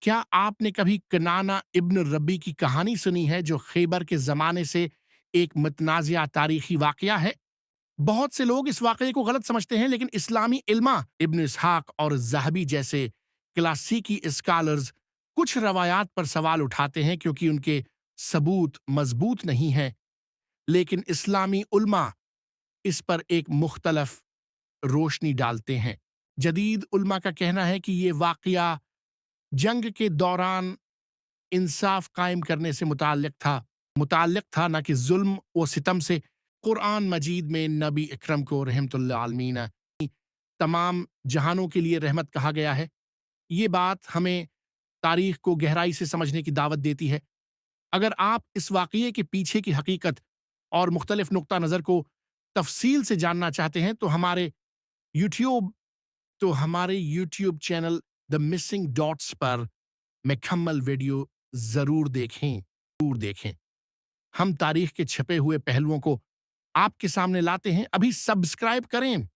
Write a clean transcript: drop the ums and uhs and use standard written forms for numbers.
क्या आपने कभी कनाना इब्न रबी की कहानी सुनी है जो खैबर के ज़माने से एक मुतनाज़िया तारीख़ी वाक़या है? बहुत से लोग इस वाक़ये को गलत समझते हैं, लेकिन इस्लामी इल्मा इब्न इसहाक़ और ज़हबी जैसे क्लासिकी स्कॉलर्स कुछ रवायात पर सवाल उठाते हैं क्योंकि उनके सबूत मज़बूत नहीं हैं। लेकिन इस्लामी उलमा इस पर एक मुख्तलफ रोशनी डालते हैं। जदीद उलमा का कहना है कि ये वाक़या जंग के दौरान इंसाफ कायम करने से मुताल्लिक़ था न कि ज़ुल्म व सितम से। कुरान मजीद में नबी अकरम को रहमतुल्लिल आलमीन तमाम जहानों के लिए रहमत कहा गया है। ये बात हमें तारीख़ को गहराई से समझने की दावत देती है। अगर आप इस वाक़ये के पीछे की हकीकत और मुख्तलिफ नुक्ता नज़र को तफ़सील से जानना चाहते हैं यूट्यूब तो हमारे YouTube channel the missing dots पर मुकम्मल वीडियो ज़रूर देखें। हम तारीख़ के छिपे हुए पहलुओं को आपके सामने लाते हैं। अभी सब्सक्राइब करें